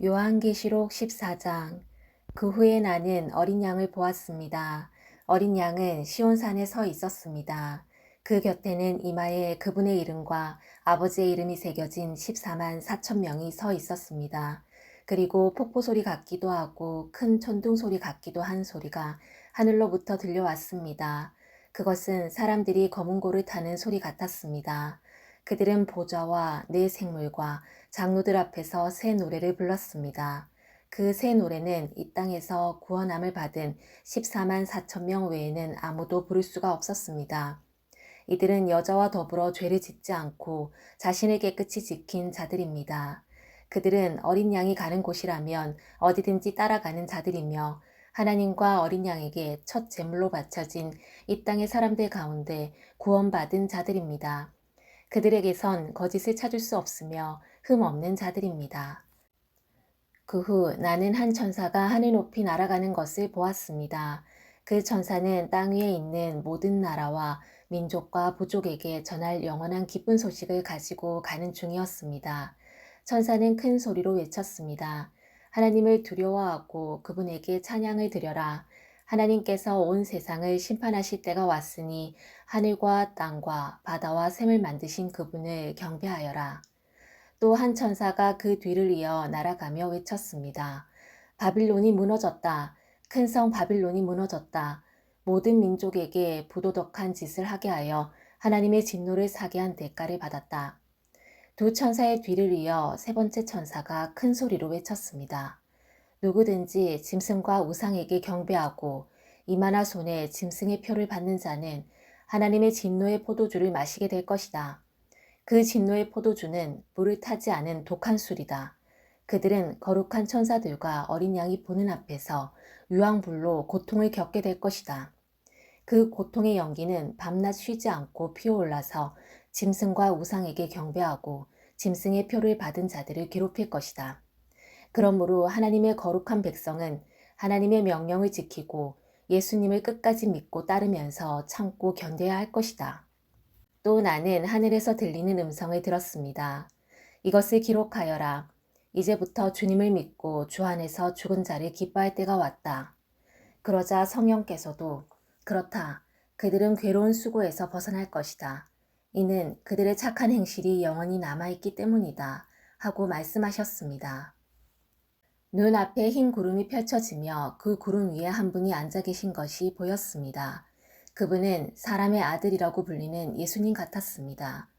요한계시록 14장. 그 후에 나는 어린 양을 보았습니다. 어린 양은 시온산에 서 있었습니다. 그 곁에는 이마에 그분의 이름과 아버지의 이름이 새겨진 14만 4천 명이 서 있었습니다. 그리고 폭포소리 같기도 하고 큰 천둥소리 같기도 한 소리가 하늘로부터 들려왔습니다. 그것은 사람들이 검은 고를 타는 소리 같았습니다. 그들은 보좌와 네 생물과 장로들 앞에서 새 노래를 불렀습니다. 그 새 노래는 이 땅에서 구원함을 받은 14만 4천 명 외에는 아무도 부를 수가 없었습니다. 이들은 여자와 더불어 죄를 짓지 않고 자신을 깨끗이 지킨 자들입니다. 그들은 어린 양이 가는 곳이라면 어디든지 따라가는 자들이며 하나님과 어린 양에게 첫 제물로 바쳐진 이 땅의 사람들 가운데 구원받은 자들입니다. 그들에게선 거짓을 찾을 수 없으며 흠 없는 자들입니다. 그 후 나는 한 천사가 하늘 높이 날아가는 것을 보았습니다. 그 천사는 땅 위에 있는 모든 나라와 민족과 부족에게 전할 영원한 기쁜 소식을 가지고 가는 중이었습니다. 천사는 큰 소리로 외쳤습니다. 하나님을 두려워하고 그분에게 찬양을 드려라. 하나님께서 온 세상을 심판하실 때가 왔으니 하늘과 땅과 바다와 샘을 만드신 그분을 경배하여라. 또 한 천사가 그 뒤를 이어 날아가며 외쳤습니다. 바빌론이 무너졌다. 큰 성 바빌론이 무너졌다. 모든 민족에게 부도덕한 짓을 하게 하여 하나님의 진노를 사게 한 대가를 받았다. 두 천사의 뒤를 이어 세 번째 천사가 큰 소리로 외쳤습니다. 누구든지 짐승과 우상에게 경배하고 이마나 손에 짐승의 표를 받는 자는 하나님의 진노의 포도주를 마시게 될 것이다. 그 진노의 포도주는 물을 타지 않은 독한 술이다. 그들은 거룩한 천사들과 어린 양이 보는 앞에서 유황불로 고통을 겪게 될 것이다. 그 고통의 연기는 밤낮 쉬지 않고 피어올라서 짐승과 우상에게 경배하고 짐승의 표를 받은 자들을 괴롭힐 것이다. 그러므로 하나님의 거룩한 백성은 하나님의 명령을 지키고 예수님을 끝까지 믿고 따르면서 참고 견뎌야 할 것이다. 또 나는 하늘에서 들리는 음성을 들었습니다. 이것을 기록하여라. 이제부터 주님을 믿고 주 안에서 죽은 자를 기뻐할 때가 왔다. 그러자 성령께서도 그렇다. 그들은 괴로운 수고에서 벗어날 것이다. 이는 그들의 착한 행실이 영원히 남아있기 때문이다. 하고 말씀하셨습니다. 눈앞에 흰 구름이 펼쳐지며 그 구름 위에 한 분이 앉아 계신 것이 보였습니다. 그분은 사람의 아들이라고 불리는 예수님 같았습니다.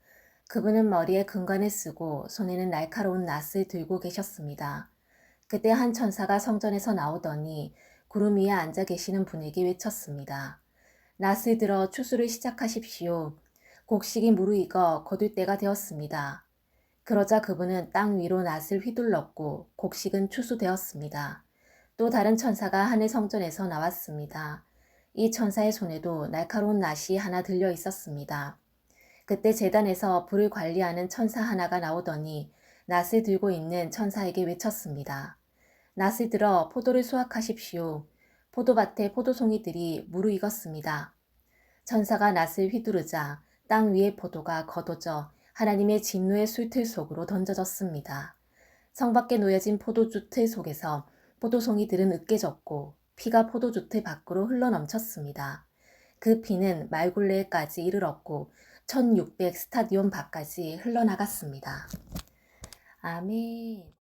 그분은 머리에 금관을 쓰고 손에는 날카로운 낫을 들고 계셨습니다. 그때 한 천사가 성전에서 나오더니 구름 위에 앉아 계시는 분에게 외쳤습니다. 낫을 들어 추수를 시작하십시오. 곡식이 무르익어 거둘 때가 되었습니다. 그러자 그분은 땅 위로 낫을 휘둘렀고 곡식은 추수되었습니다. 또 다른 천사가 하늘 성전에서 나왔습니다. 이 천사의 손에도 날카로운 낫이 하나 들려 있었습니다. 그때 제단에서 불을 관리하는 천사 하나가 나오더니 낫을 들고 있는 천사에게 외쳤습니다. 낫을 들어 포도를 수확하십시오. 포도밭에 포도송이들이 무르익었습니다. 천사가 낫을 휘두르자 땅 위의 포도가 걷어져 하나님의 진노의 술틀 속으로 던져졌습니다. 성 밖에 놓여진 포도주 틀 속에서 포도송이들은 으깨졌고 피가 포도주 틀 밖으로 흘러넘쳤습니다. 그 피는 말굴레에까지 이르렀고 1600 스타디온 밖까지 흘러나갔습니다. 아멘.